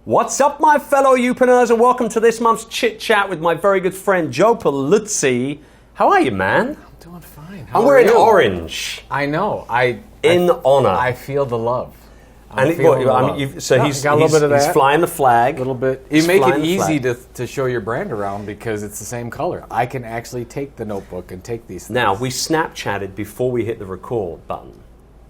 What's up, my fellow Youpreneurs, and welcome to this month's Chit Chat with my very good friend Joe Pulizzi. How are you, man? I'm doing fine. I'm wearing orange. I know. In honor. I feel the love. And he's got a little bit of that. He's flying the flag. A little bit. You make it easy to show your brand around because it's the same color. I can actually take the notebook and take these things. Now, we Snapchatted before we hit the record button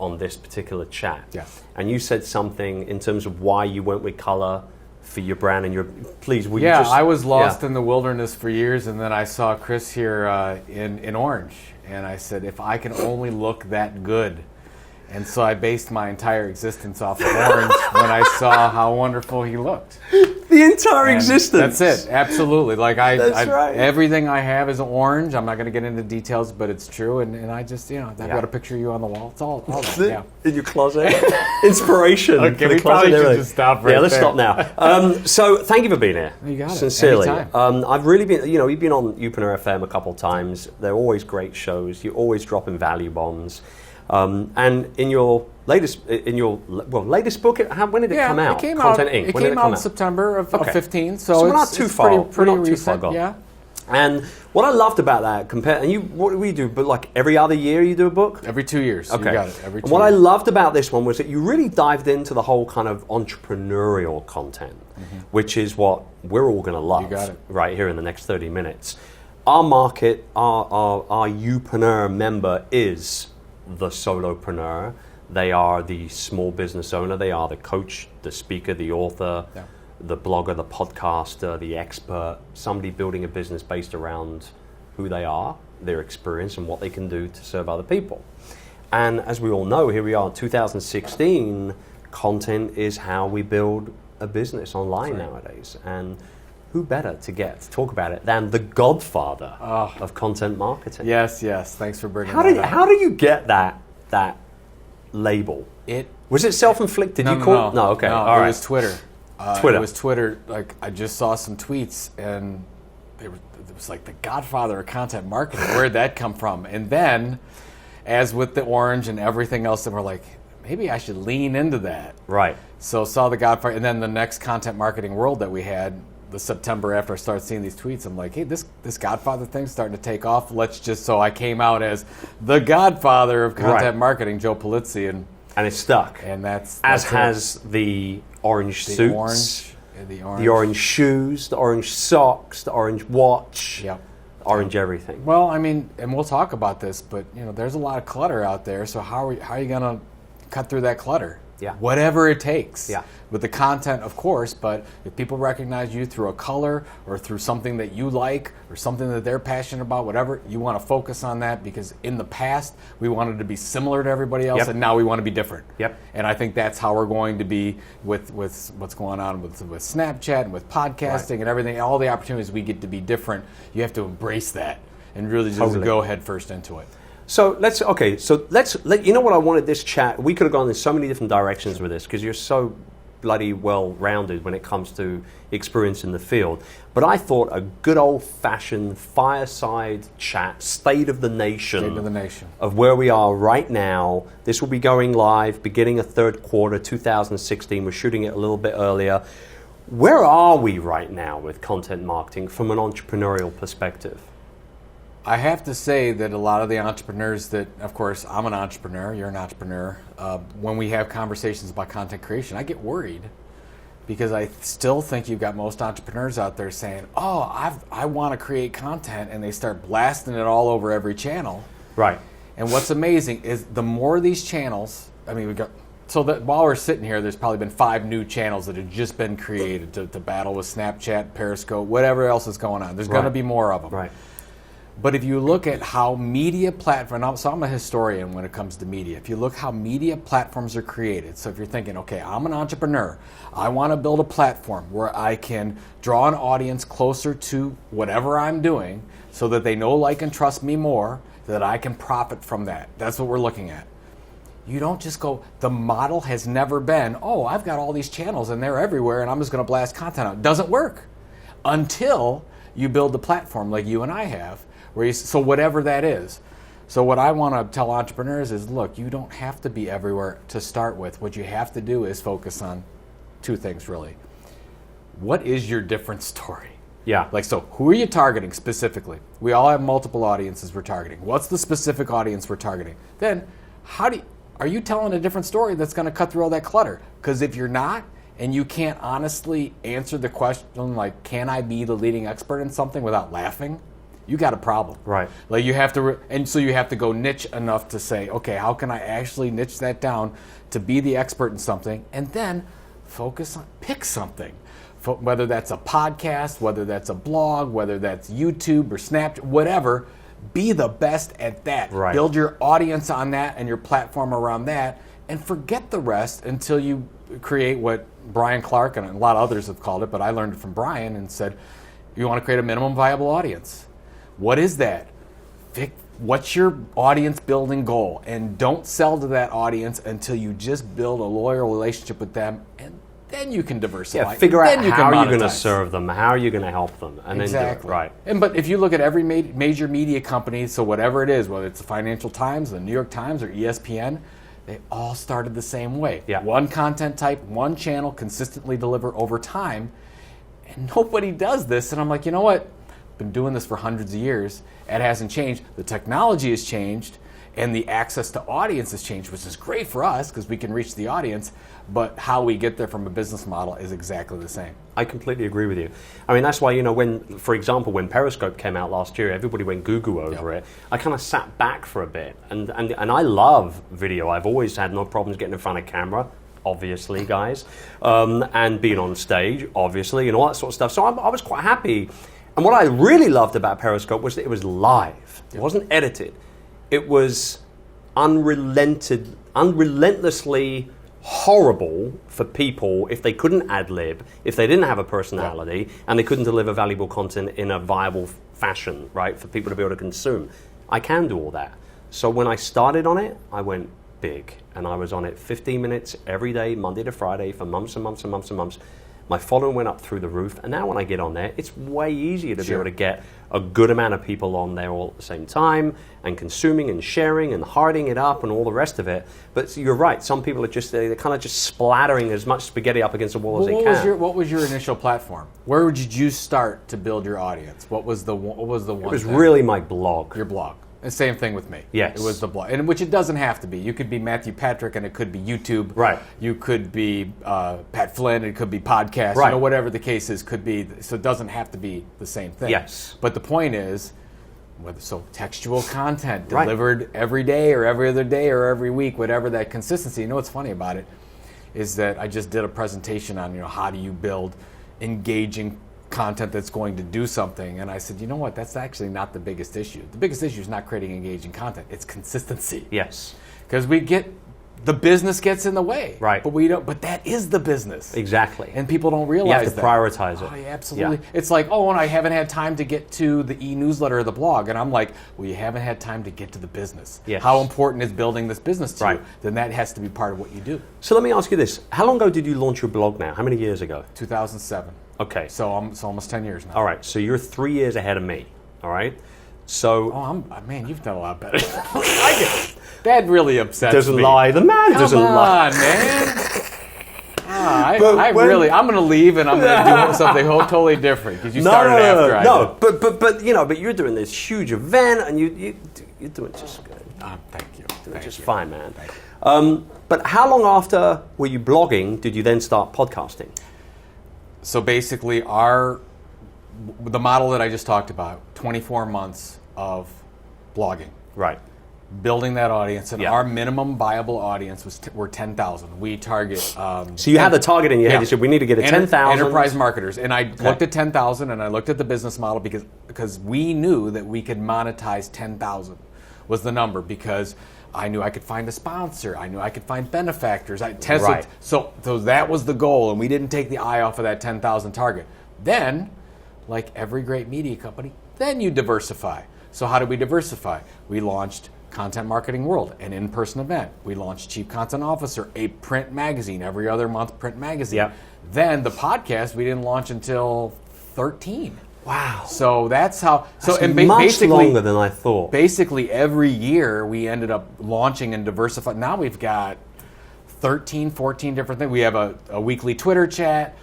on this particular chat. Yes. And you said something in terms of why you went with color for your brand and your, please, will you just... Yeah, I was lost in the wilderness for years, and then I saw Chris here in orange, and I said, if I can only look that good. And so I based my entire existence off of orange when I saw how wonderful he looked. The entire existence. That's it, absolutely. Like That's right. Everything I have is orange. I'm not going to get into details, but it's true. And I just, I've got a picture of you on the wall. It's all that. Yeah. In your closet. Inspiration. Okay, we probably should just stop right there. Yeah, let's stop now. So thank you for being here. You got it. Sincerely. Anytime. I've really been, you've been on Youpreneur FM a couple of times. They're always great shows. You're always dropping value bombs. And in your latest book, when did it come out? It came Content out. Inc. It When came did out in out? September of 15. So we're not too far. Pretty we're not too far recent. gone. Yeah. And what I loved about that, what do we do? But like every other year, you do a book. Every 2 years. Okay. You got it. Every 2 What years. I loved about this one was that you really dived into the whole kind of entrepreneurial content, which is what we're all going to love. You got it. Right here in the next 30 minutes. Our market, our Youpreneur member is the solopreneur. They are the small business owner. They are the coach, the speaker, the author, the blogger, the podcaster, the expert, somebody building a business based around who they are, their experience, and what they can do to serve other people. And as we all know, here we are in 2016, content is how we build a business online nowadays. And who better to talk about it than the godfather of content marketing? Yes. Thanks for bringing that up. How do you get that label? Was it self-inflicted? No, okay. No, all right. It was Twitter. Twitter. It was Twitter. Like, I just saw some tweets, and it was like the godfather of content marketing. Where'd that come from? And then, as with the orange and everything else, then we're like, maybe I should lean into that. Right. So saw the godfather, and then the next content marketing world that we had, the September after I started seeing these tweets, I'm like, hey, this godfather thing's starting to take off. So I came out as the godfather of content marketing, Joe Pulizzi, and it's stuck. And that's has the orange suits, the orange shoes, the orange socks, the orange watch, orange everything. Well, I mean, and we'll talk about this, but there's a lot of clutter out there. So how are you gonna cut through that clutter? Yeah. Whatever it takes. Yeah. With the content, of course, but if people recognize you through a color or through something that you like or something that they're passionate about, whatever, you want to focus on that, because in the past we wanted to be similar to everybody else, and now we want to be different. Yep. And I think that's how we're going to be with what's going on with Snapchat and with podcasting and everything, all the opportunities we get to be different. You have to embrace that and really just go head first into it. So let's you know what I wanted this chat, we could have gone in so many different directions with this because you're so bloody well-rounded when it comes to experience in the field. But I thought a good old-fashioned fireside chat, state of the nation of where we are right now. This will be going live beginning of third quarter 2016. We're shooting it a little bit earlier. Where are we right now with content marketing from an entrepreneurial perspective? I have to say that a lot of the entrepreneurs that, of course, I'm an entrepreneur, you're an entrepreneur, when we have conversations about content creation, I get worried because I still think you've got most entrepreneurs out there saying, I want to create content, and they start blasting it all over every channel. Right. And what's amazing is the more these channels, so that while we're sitting here, there's probably been 5 new channels that have just been created to battle with Snapchat, Periscope, whatever else is going on. There's going to be more of them. Right. But if you look at how media platforms, so I'm a historian when it comes to media. If you look how media platforms are created, so if you're thinking, okay, I'm an entrepreneur, I want to build a platform where I can draw an audience closer to whatever I'm doing so that they know, like, and trust me more, that I can profit from that. That's what we're looking at. You don't just go, the model has never been, I've got all these channels and they're everywhere and I'm just going to blast content out. It doesn't work until you build the platform like you and I have, So whatever that is. So what I want to tell entrepreneurs is, look, you don't have to be everywhere to start with. What you have to do is focus on two things, really. What is your different story? Yeah. Like, so who are you targeting specifically? We all have multiple audiences we're targeting. What's the specific audience we're targeting? Then, are you telling a different story that's going to cut through all that clutter? Because if you're not, and you can't honestly answer the question, like, can I be the leading expert in something without laughing? You got a problem. Right. Like, you have to, and so you have to go niche enough to say, okay, how can I actually niche that down to be the expert in something? And then pick something. Whether that's a podcast, whether that's a blog, whether that's YouTube or Snapchat, whatever, be the best at that. Right. Build your audience on that and your platform around that, and forget the rest until you create what Brian Clark and a lot of others have called it, but I learned it from Brian and said, you want to create a minimum viable audience. What is that? What's your audience building goal? And don't sell to that audience until you just build a loyal relationship with them, and then you can diversify. Yeah, figure out how you're going to monetize. serve them, how you're going to help them, and Exactly. then do it right. But if you look at every major media company, so whatever it is, whether it's the Financial Times, the New York Times, or ESPN, they all started the same way. Yeah. One content type, one channel, consistently deliver over time, and nobody does this. And I'm like, you know what? Been doing this for hundreds of years. It hasn't changed. The technology has changed, and the access to audience has changed, which is great for us because we can reach the audience. But how we get there from a business model is exactly the same. I completely agree with you. I mean, that's why, for example, when Periscope came out last year, everybody went goo-goo over it. I kind of sat back for a bit. And I love video. I've always had no problems getting in front of camera, obviously, guys, and being on stage, obviously, and all that sort of stuff. So I was quite happy. And what I really loved about Periscope was that it was live. It wasn't edited. It was unrelentlessly horrible for people if they couldn't ad-lib, if they didn't have a personality, and they couldn't deliver valuable content in a viable fashion, right, for people to be able to consume. I can do all that. So when I started on it, I went big, and I was on it 15 minutes every day, Monday to Friday, for months and months and months and months. My following went up through the roof, and now when I get on there, it's way easier to be able to get a good amount of people on there all at the same time, and consuming and sharing and hearting it up and all the rest of it. But you're right, some people are they're kind of just splattering as much spaghetti up against the wall as they can. What was your initial platform? Where did you start to build your audience? What was the one? It was really my blog. Your blog. The same thing with me. Yes. It was the blog, and which it doesn't have to be. You could be Matthew Patrick, and it could be YouTube. Right. You could be Pat Flynn. It could be podcast. Right. Whatever the case is, could be. So it doesn't have to be the same thing. Yes. But the point is, textual content delivered every day, or every other day, or every week, whatever that consistency. You know what's funny about it is that I just did a presentation on how do you build engaging content that's going to do something, and I said, you know what, that's actually not the biggest issue. The biggest issue is not creating engaging content, it's consistency. Yes. Because the business gets in the way. Right. But that is the business. Exactly. And people don't realize that. You have to prioritize it. Oh, yeah, absolutely. Yeah. It's like, and I haven't had time to get to the e-newsletter or the blog. And I'm like, well, you haven't had time to get to the business. Yes. How important is building this business to Right. you? Then that has to be part of what you do. So let me ask you this. How long ago did you launch your blog now? How many years ago? 2007. Okay. So almost 10 years now. All right. So you're 3 years ahead of me. All right. So Man, you've done a lot better. That really upsets doesn't me. lie. The man doesn't lie. Come on, man. I'm going to leave and I'm going to do something totally different because you started after I did. But you're doing this huge event and you're doing just good. Thank you. Doing just fine, man. But how long after were you blogging did you then start podcasting? So basically, the model that I just talked about, 24 months of blogging. Right. Building that audience, and our minimum viable audience were 10,000. We target. So you had the target in your head. You said we need to get a 10,000 enterprise marketers, and I looked at 10,000, and I looked at the business model because we knew that we could monetize 10,000 was the number because I knew I could find a sponsor. I knew I could find benefactors. Right. So that was the goal, and we didn't take the eye off of that 10,000 target. Then, like every great media company, then you diversify. So how did we diversify? We launched Content Marketing World, an in-person event. We launched Chief Content Officer, a print magazine, every other month print magazine. Yep. Then the podcast we didn't launch until 13. Wow. So that's how. So That's and much basically, longer than I thought. Basically, every year we ended up launching and diversifying. Now we've got 13, 14 different things. We have a weekly Twitter chat.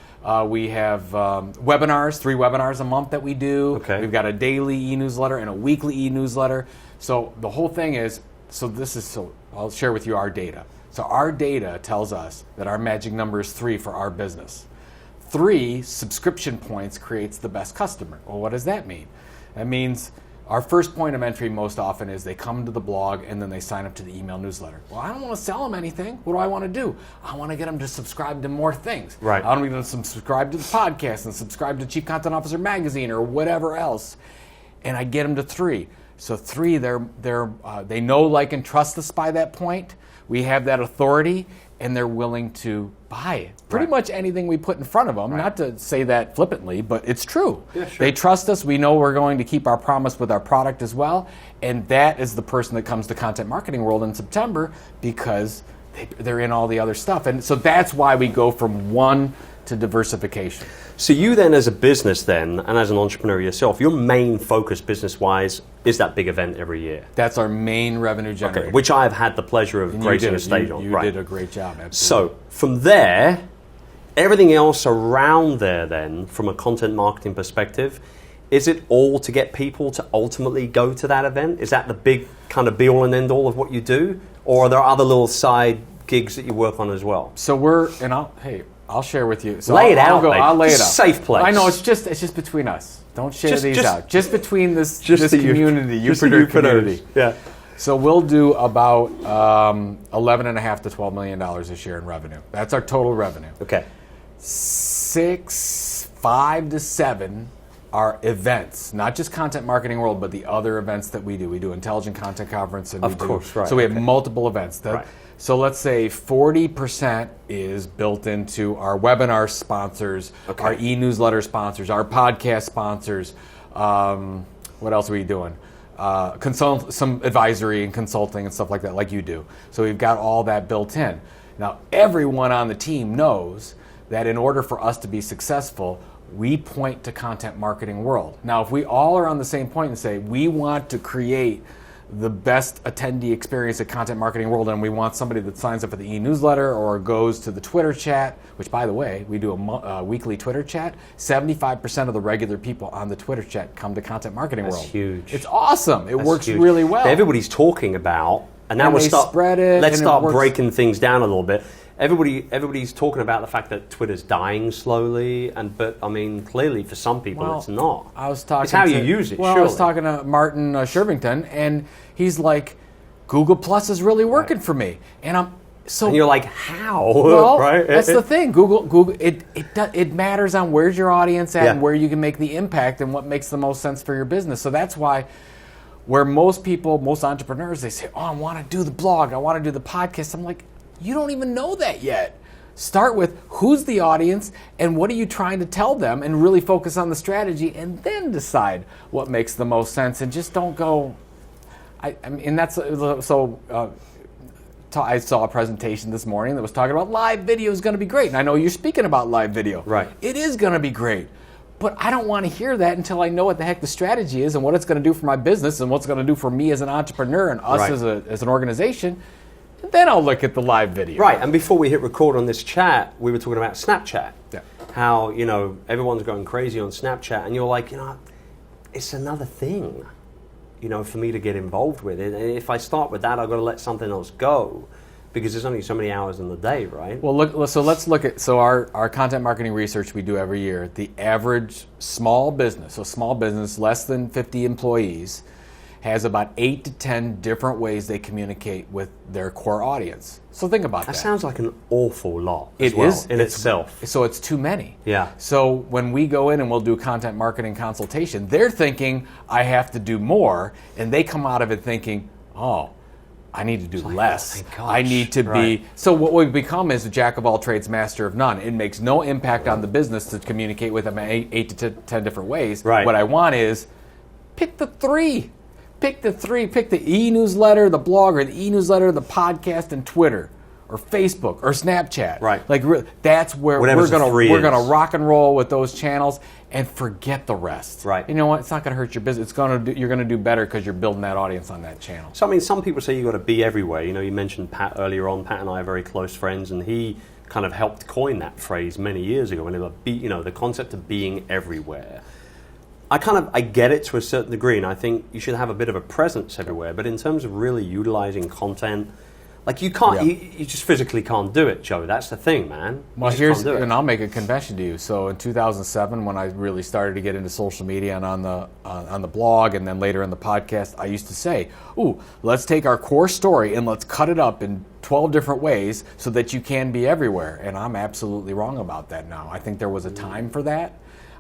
We have webinars, 3 webinars a month that we do. Okay. We've got a daily e-newsletter and a weekly e-newsletter. So the whole thing is, I'll share with you our data. So our data tells us that our magic number is 3 for our business. 3 subscription points creates the best customer. Well, what does that mean? That means our first point of entry most often is they come to the blog and then they sign up to the email newsletter. Well, I don't want to sell them anything. What do I want to do? I want to get them to subscribe to more things. Right. I want to get them to subscribe to the podcast and subscribe to Chief Content Officer Magazine or whatever else. And I get them to 3. So 3, they know, like, and trust us by that point. We have that authority, and they're willing to buy pretty much anything we put in front of them. Not to say that flippantly, but it's true. Yeah, sure. They trust us. We know we're going to keep our promise with our product as well. And that is the person that comes to Content Marketing World in September because they're in all the other stuff. And so that's why we go from 1 to diversification. So you then, as a business then, and as an entrepreneur yourself, your main focus business-wise is that big event every year. That's our main revenue generator. Okay, which I've had the pleasure of gracing a stage on. You did a great job, absolutely. So from there, everything else around there then, from a content marketing perspective, is it all to get people to ultimately go to that event? Is that the big kind of be-all and end-all of what you do? Or are there other little side gigs that you work on as well? So I'll share with you. So lay it out, babe. I'll lay it out. Safe place. I know, it's just between us. Don't share these out. Just between this the community, Youpreneur community. Yeah. So we'll do about $11.5 to $12 million this year in revenue. That's our total revenue. Okay. 5 to 7 are events, not just Content Marketing World, but the other events that we do. We do Intelligent Content Conference. And Of course, right. So we have multiple events. Right. So let's say 40% is built into our webinar sponsors, our e-newsletter sponsors, our podcast sponsors. What else are we doing? Some advisory and consulting and stuff like that, like you do. So we've got all that built in. Now, everyone on the team knows that in order for us to be successful, we point to Content Marketing World. Now, if we all are on the same point and say, we want to create the best attendee experience at Content Marketing World, and we want somebody that signs up for the e-newsletter or goes to the Twitter chat, which, by the way, we do a weekly Twitter chat. 75% of the regular people on the Twitter chat come to Content Marketing World. That's huge. It's awesome. It works huge. really well. Everybody's talking about, and now And we'll they start. spread it, Let's and it start works. breaking things down a little bit. Everybody's talking about the fact that Twitter's dying slowly, but I mean, clearly for some people it's not. I was talking. It's how you use it. Well, surely. I was talking to Martin Shervington, and he's like, "Google Plus is really working for me," and I'm so. And you're like, how? Well, right? That's the thing. Google. It matters on where's your audience at and where you can make the impact and what makes the most sense for your business. So that's why. Where most entrepreneurs, they say, "Oh, I want to do the blog. I want to do the podcast." I'm like, you don't even know that yet. Start with who's the audience and what are you trying to tell them, and really focus on the strategy, and then decide what makes the most sense. And just don't go. I mean, that's so. I saw a presentation this morning that was talking about live video is going to be great, and I know you're speaking about live video. Right. It is going to be great. But I don't want to hear that until I know what the heck the strategy is and what it's going to do for my business and what's going to do for me as an entrepreneur and us as an organization. Then I'll look at the live video. Right, and before we hit record on this chat, we were talking about Snapchat. Yeah. How, everyone's going crazy on Snapchat, and you're like, it's another thing, for me to get involved with. And if I start with that, I've got to let something else go, because there's only so many hours in the day, right? Well, let's look at our content marketing research we do every year. The average small business, less than 50 employees, has about 8 to 10 different ways they communicate with their core audience. So think about that. That sounds like an awful lot It well, is in itself. So it's too many. Yeah. So when we go in and we'll do content marketing consultation, they're thinking, I have to do more, and they come out of it thinking, oh, I need to do less. Oh, I need to be. So what we've become is a jack of all trades, master of none. It makes no impact on the business to communicate with them in 8 to 10 different ways. Right. What I want is pick the 3. Pick the 3. Pick the e-newsletter, the blog, or the e-newsletter, the podcast, and Twitter. or Facebook or Snapchat. Right. Like that's where Whatever's we're gonna rock and roll with those channels and forget the rest. Right. You know what? It's not gonna hurt your business. You're gonna do better because you're building that audience on that channel. So I mean, some people say you got to be everywhere. You know, you mentioned Pat earlier on. Pat and I are very close friends, and he kind of helped coin that phrase many years ago. When the concept of being everywhere. I get it to a certain degree, and I think you should have a bit of a presence everywhere. But in terms of really utilizing content, like you can't, you just physically can't do it, Joe. That's the thing, man. Well, and I'll make a confession to you. So in 2007, when I really started to get into social media and on the blog, and then later in the podcast, I used to say, "Ooh, let's take our core story and let's cut it up in 12 different ways so that you can be everywhere." And I'm absolutely wrong about that now. I think there was a time for that.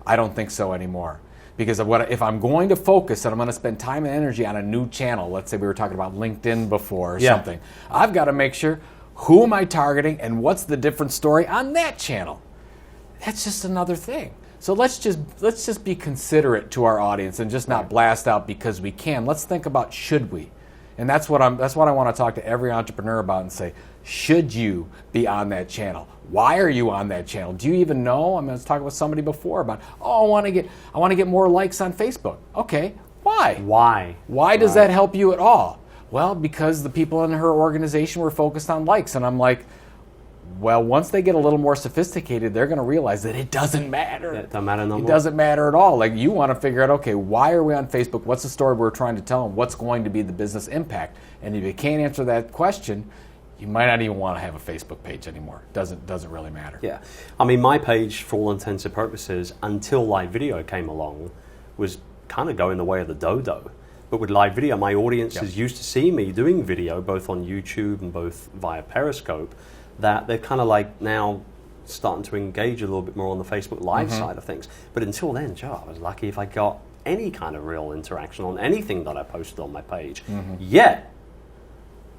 I don't think so anymore. Because if I'm going to focus and I'm going to spend time and energy on a new channel, let's say we were talking about LinkedIn before or something, I've got to make sure who am I targeting and what's the different story on that channel. That's just another thing. So let's just be considerate to our audience and just not blast out because we can. Let's think about should we, and that's what I want to talk to every entrepreneur about and say, should you be on that channel? Why are you on that channel? Do you even know? I was talking with somebody before about, I want to get more likes on Facebook. Okay, why? Why does that help you at all? Well, because the people in her organization were focused on likes, and I'm like, well, once they get a little more sophisticated, they're going to realize that it doesn't matter. It doesn't matter no more. It doesn't matter at all. Like, you want to figure out, okay, why are we on Facebook? What's the story we're trying to tell them? What's going to be the business impact? And if you can't answer that question, you might not even want to have a Facebook page anymore. Doesn't really matter. Yeah. I mean, my page, for all intents and purposes, until live video came along, was kind of going the way of the dodo. But with live video, my audience is used to seeing me doing video, both on YouTube and both via Periscope, that they're kind of like now starting to engage a little bit more on the Facebook Live side of things. But until then, Joe, I was lucky if I got any kind of real interaction on anything that I posted on my page. Yet,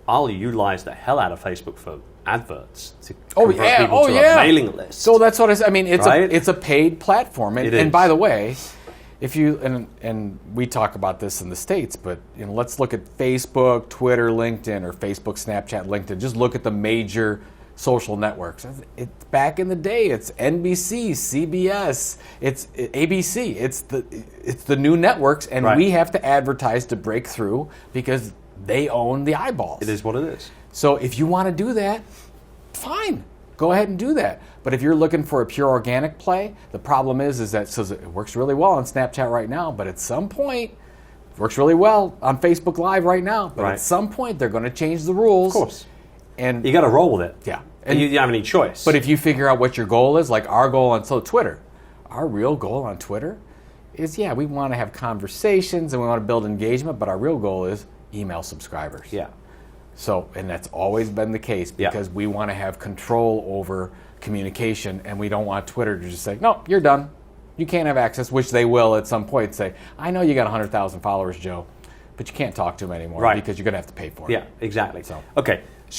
I'll utilize the hell out of Facebook for adverts to convert people to a mailing list. So that's what I mean. It's a paid platform, and by the way, if you and we talk about this in the States, but let's look at Facebook, Twitter, LinkedIn, or Facebook, Snapchat, LinkedIn. Just look at the major social networks. It's back in the day. It's NBC, CBS, it's ABC. It's the new networks, and we have to advertise to break through because they own the eyeballs. It is what it is. So if you want to do that, fine. Go ahead and do that. But if you're looking for a pure organic play, the problem is that it works really well on Snapchat right now, but at some point, it works really well on Facebook Live right now, but at some point they're going to change the rules. Of course. And you got to roll with it. Yeah. And you don't have any choice. But if you figure out what your goal is, like our goal on Twitter, our real goal on Twitter is, we want to have conversations and we want to build engagement, but our real goal is email subscribers. Yeah. So, and that's always been the case because we want to have control over communication, and we don't want Twitter to just say, no, you're done. You can't have access, which they will at some point say, I know you got 100,000 followers, Joe, but you can't talk to them anymore because you're going to have to pay for it. Yeah, exactly. So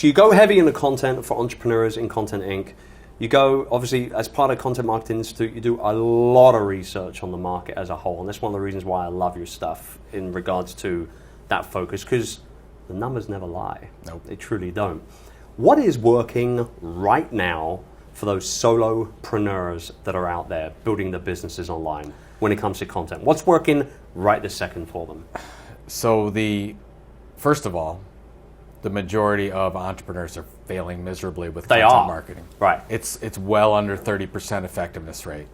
you go heavy in the content for entrepreneurs in Content Inc. You go, obviously, as part of Content Marketing Institute, you do a lot of research on the market as a whole, and that's one of the reasons why I love your stuff in regards to that focus, because the numbers never lie. Nope. They truly don't. What is working right now for those solopreneurs that are out there building their businesses online when it comes to content? What's working right this second for them? So first of all, the majority of entrepreneurs are failing miserably with content marketing. Right. It's well under 30% effectiveness rate,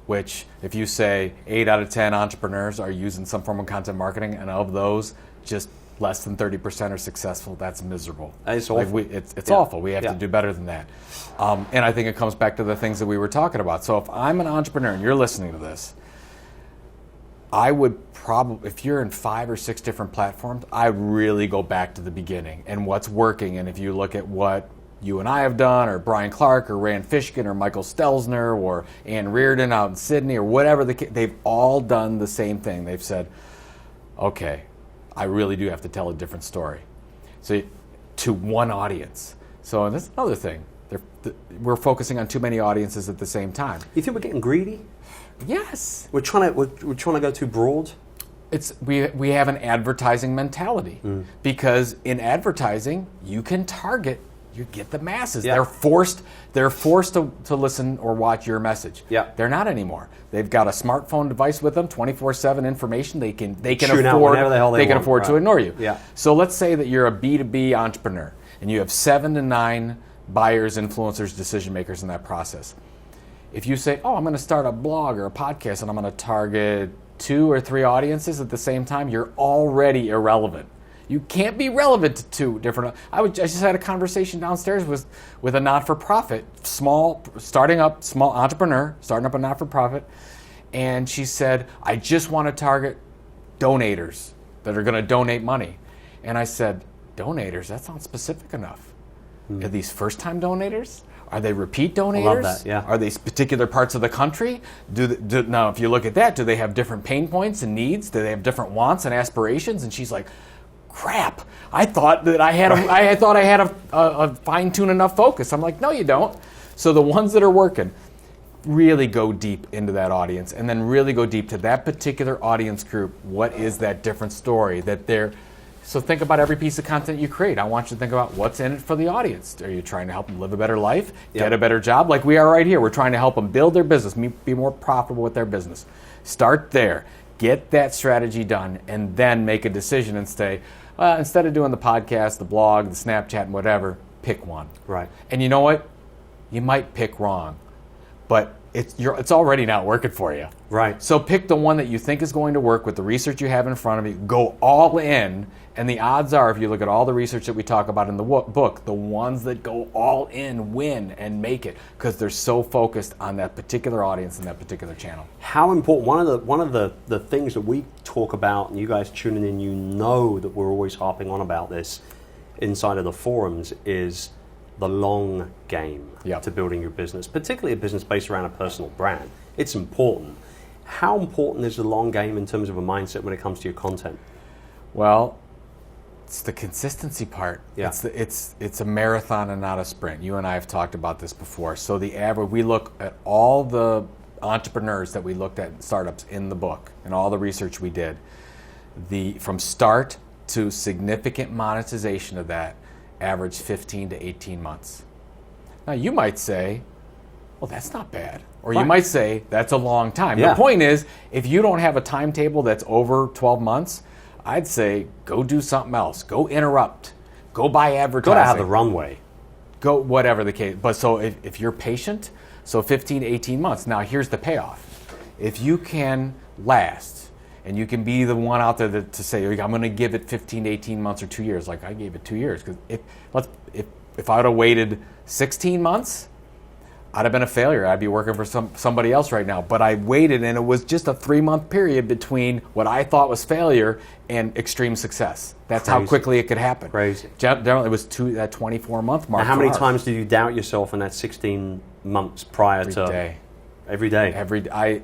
which if you say 8 out of 10 entrepreneurs are using some form of content marketing, and of those, just less than 30% are successful, that's miserable. It's awful. It's awful. We have to do better than that. And I think it comes back to the things that we were talking about. So if I'm an entrepreneur and you're listening to this, I would probably, if you're in 5 or 6 different platforms, I really go back to the beginning and what's working. And if you look at what you and I have done, or Brian Clark, or Rand Fishkin, or Michael Stelzner, or Ann Reardon out in Sydney, or whatever, they've all done the same thing. They've said, okay, I really do have to tell a different story. So to one audience. So that's another thing. We're focusing on too many audiences at the same time. You think we're getting greedy? Yes. We're trying to go too broad? We have an advertising mentality because in advertising you can target you get the masses. Yeah. They're forced to listen or watch your message. Yeah. They're not anymore. They've got a smartphone device with them, 24/7 information. They can Tune out whenever the hell they can want, afford to right. ignore you. Yeah. So let's say that you're a B2B entrepreneur and you have 7 to 9 buyers, influencers, decision makers in that process. If you say, "Oh, I'm going to start a blog or a podcast and I'm going to target 2 or 3 audiences at the same time," you're already irrelevant. You can't be relevant to 2 different. I just had a conversation downstairs with a not-for-profit, starting up a not-for-profit, and she said, "I just want to target donators that are going to donate money." And I said, "Donators? That sounds specific enough. Are these first-time donators? Are they repeat donators? I love that, yeah. Are they particular parts of the country? Now, if you look at that, do they have different pain points and needs? Do they have different wants and aspirations?" And she's like, "Crap! I thought that I had a fine-tuned enough focus." I'm like, "No, you don't." So the ones that are working, really go deep into that audience, and then really go deep to that particular audience group. What is that different story that they're? So think about every piece of content you create. I want you to think about what's in it for the audience. Are you trying to help them live a better life, get a better job, like we are right here? We're trying to help them build their business, be more profitable with their business. Start there. Get that strategy done, and then make a decision and say, instead of doing the podcast, the blog, the Snapchat, and whatever, pick one. Right. And you know what? You might pick wrong, but it's already not working for you. Right. So pick the one that you think is going to work with the research you have in front of you. Go all in, and the odds are, if you look at all the research that we talk about in the book, the ones that go all in win and make it because they're so focused on that particular audience and that particular channel. How important, one of the things that we talk about, and you guys tuning in, you know that we're always harping on about this inside of the forums, is the long game to building your business, particularly a business based around a personal brand. It's important. How important is the long game in terms of a mindset when it comes to your content? Well, it's the consistency part. Yeah. It's a marathon and not a sprint. You and I have talked about this before. So we look at all the entrepreneurs that we looked at, startups in the book, and all the research we did. From start to significant monetization of that average 15 to 18 months. Now you might say, well, that's not bad. Or you might say, that's a long time. Yeah. The point is, if you don't have a timetable that's over 12 months, I'd say go do something else. Go interrupt. Go buy advertising. Got to have the runway. Go whatever the case. But so if you're patient, so 15 to 18 months. Now here's the payoff. If you can last, and you can be the one out there to say, I'm going to give it 15 to 18 months or 2 years, like I gave it 2 years. Because if I would have waited 16 months, I'd have been a failure. I'd be working for somebody else right now. But I waited, and it was just a 3-month period between what I thought was failure and extreme success. That's Crazy. how quickly it could happen. Crazy. Generally, it was that 24-month mark. Now, how many times did you doubt yourself in that 16 months prior to? Every day. Every day.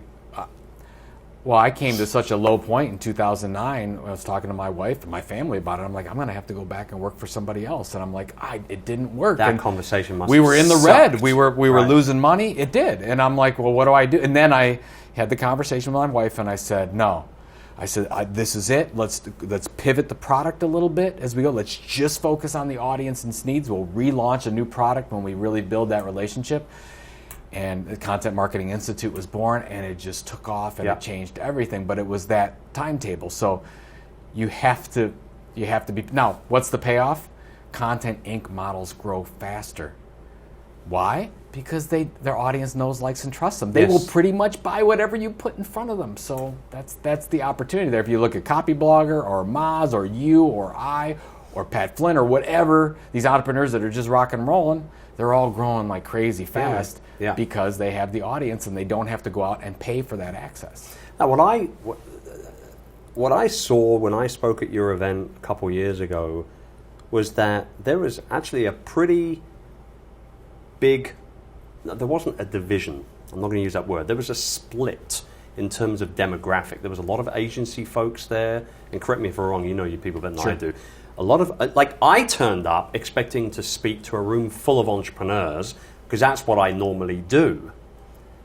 Well, I came to such a low point in 2009. I was talking to my wife and my family about it. I'm like, I'm going to have to go back and work for somebody else. And I'm like, it didn't work. That and conversation must. We were in the sucked. red. We were losing money. It did. And I'm like, well, what do I do? And then I had the conversation with my wife, and I said, no. I said, this is it. Let's pivot the product a little bit as we go. Let's just focus on the audience and its needs. We'll relaunch a new product when we really build that relationship. And the Content Marketing Institute was born, and it just took off, and it changed everything. But it was that timetable. So you have to be. Now, what's the payoff? Content Inc. models grow faster. Why? Because their audience knows, likes, and trusts them. They will pretty much buy whatever you put in front of them. So that's the opportunity there. If you look at Copyblogger or Moz or you or I or Pat Flynn or whatever, these entrepreneurs that are just rock and rolling, they're all growing like crazy fast because they have the audience and they don't have to go out and pay for that access. Now, what I saw when I spoke at your event a couple years ago was that there was actually a pretty big, there wasn't a division, I'm not going to use that word, there was a split in terms of demographic. There was a lot of agency folks there, and correct me if I'm wrong, you know you people better than I do. A lot of, I turned up expecting to speak to a room full of entrepreneurs, because that's what I normally do.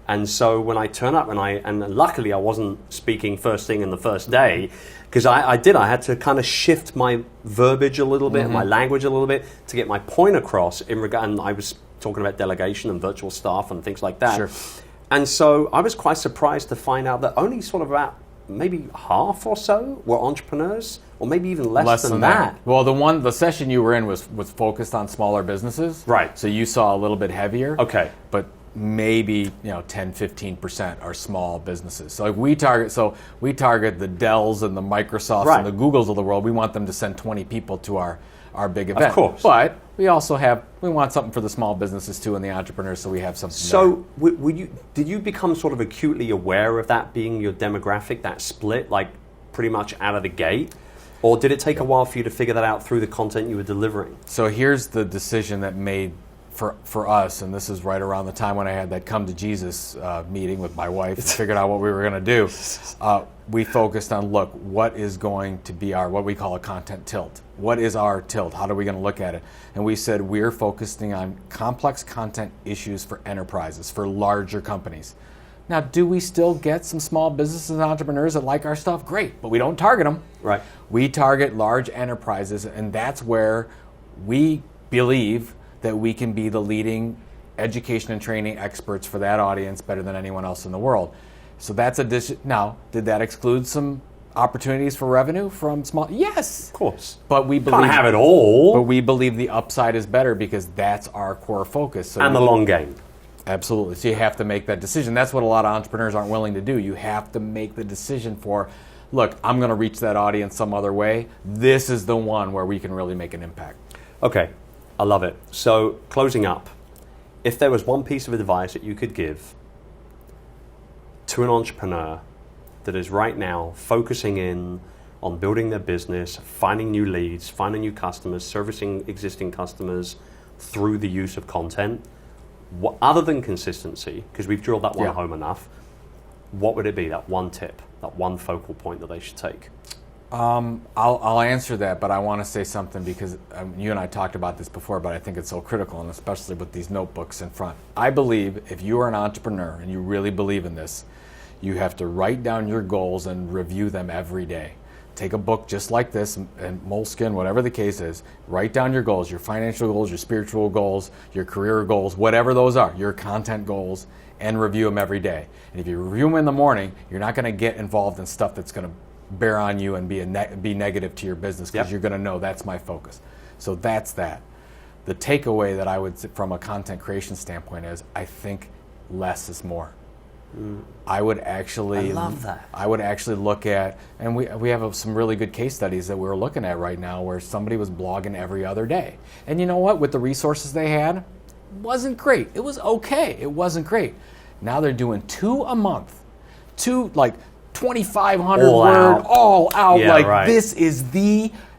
And so when I turn up, and luckily I wasn't speaking first thing in the first day, because I had to kind of shift my verbiage a little bit, my language a little bit, to get my point across in regard. And I was talking about delegation and virtual staff and things like that. Sure. And so I was quite surprised to find out that only sort of about maybe half or so were entrepreneurs, or maybe even less than that. Well, the session you were in was focused on smaller businesses. Right. So you saw a little bit heavier. Okay. But maybe 10-15% are small businesses. So we target the Dells and the Microsofts Right. and the Googles of the world. We want them to send 20 people to our big event. Of course. But we also we want something for the small businesses too and the entrepreneurs, so we have something. So did you become sort of acutely aware of that being your demographic, that split, like pretty much out of the gate? Or did it take a while for you to figure that out through the content you were delivering? So here's the decision that made for us, and this is right around the time when I had that come to Jesus meeting with my wife and figured out what we were going to do. We focused on, what is going to be what we call a content tilt? What is our tilt? How are we going to look at it? And we said we're focusing on complex content issues for enterprises, for larger companies. Now, do we still get some small businesses and entrepreneurs that like our stuff? Great, but we don't target them. Right. We target large enterprises, and that's where we believe that we can be the leading education and training experts for that audience better than anyone else in the world. So that's now, did that exclude some opportunities for revenue from small? Yes. Of course. But we believe Can't have it all. But we believe the upside is better because that's our core focus. So and the long game. Absolutely. So you have to make that decision. That's what a lot of entrepreneurs aren't willing to do. You have to make the decision for, look, I'm going to reach that audience some other way. This is the one where we can really make an impact. Okay. I love it. So, closing up, if there was one piece of advice that you could give to an entrepreneur that is right now focusing in on building their business, finding new leads, finding new customers, servicing existing customers through the use of content, other than consistency, because we've drilled that one home enough, what would it be, that one tip, that one focal point that they should take? I'll answer that, but I want to say something because you and I talked about this before, but I think it's so critical, and especially with these notebooks in front. I believe if you are an entrepreneur and you really believe in this, you have to write down your goals and review them every day. Take a book just like this, and Moleskine, whatever the case is, write down your goals, your financial goals, your spiritual goals, your career goals, whatever those are, your content goals, and review them every day. And if you review them in the morning, you're not going to get involved in stuff that's going to bear on you and be negative to your business, because you're going to know that's my focus. So that's that. The takeaway that I would, from a content creation standpoint, is I think less is more. I would actually, I love that. I would actually look at, and we have some really good case studies that we're looking at right now where somebody was blogging every other day. And you know what? With the resources they had, wasn't great. It was okay. It wasn't great. Now they're doing 2 a month. 2, like 2,500 word, all out. This is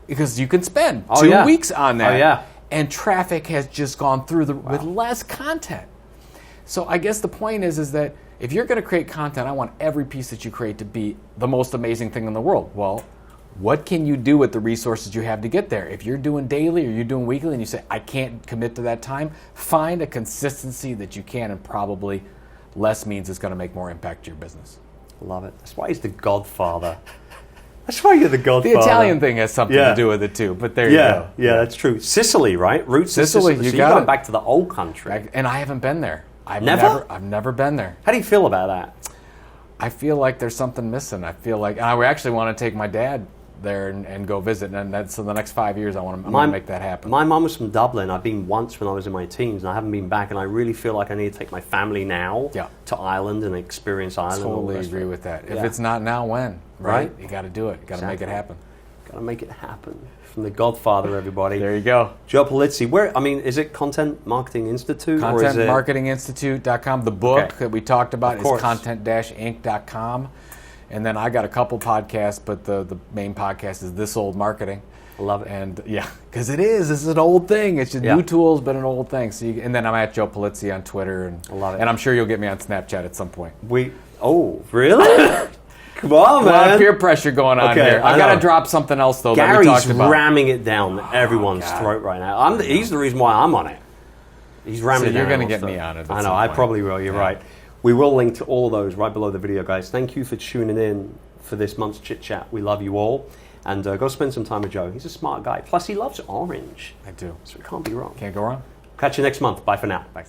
because you can spend 2 weeks on that. And traffic has just gone through with less content. So I guess the point is that if you're going to create content, I want every piece that you create to be the most amazing thing in the world. Well, what can you do with the resources you have to get there? If you're doing daily or you're doing weekly and you say, I can't commit to that time, find a consistency that you can, and probably less means it's going to make more impact to your business. Love it. That's why he's the godfather. That's why you're the godfather. The Italian thing has something to do with it too, but there you go. Yeah, that's true. Sicily, right? Roots Sicily. So you're going back to the old country. And I haven't been there. I've never been there. How do you feel about that? I feel like there's something missing. I feel like, and I actually want to take my dad there and go visit. And that's in the next 5 years. I'm going to make that happen. My mum was from Dublin. I've been once when I was in my teens, and I haven't been back. And I really feel like I need to take my family now to Ireland and experience Ireland. Totally agree with that. If it's not now, when? Right? You got to do it. You got to make it happen. Got to make it happen. From the Godfather, everybody. There you go. Joe Pulizzi. Is it Content Marketing Institute? ContentMarketingInstitute.com. The book that we talked about is content-inc.com. And then I got a couple podcasts, but the main podcast is This Old Marketing. I love it. And because this is an old thing. It's just new tools, but an old thing. So and then I'm at Joe Pulizzi on Twitter. And I love it. And I'm sure you'll get me on Snapchat at some point. Really? Come on, man. A lot of peer pressure going on here. I got to drop something else, though, that we talked about. Gary's ramming it down everyone's throat right now. He's the reason why I'm on it. He's ramming it down. So you're going to get me on it. I know, I probably will. You're right. We will link to all of those right below the video, guys. Thank you for tuning in for this month's Chit Chat. We love you all. And go spend some time with Joe. He's a smart guy. Plus, he loves orange. I do. So it can't be wrong. Can't go wrong. Catch you next month. Bye for now. Bye.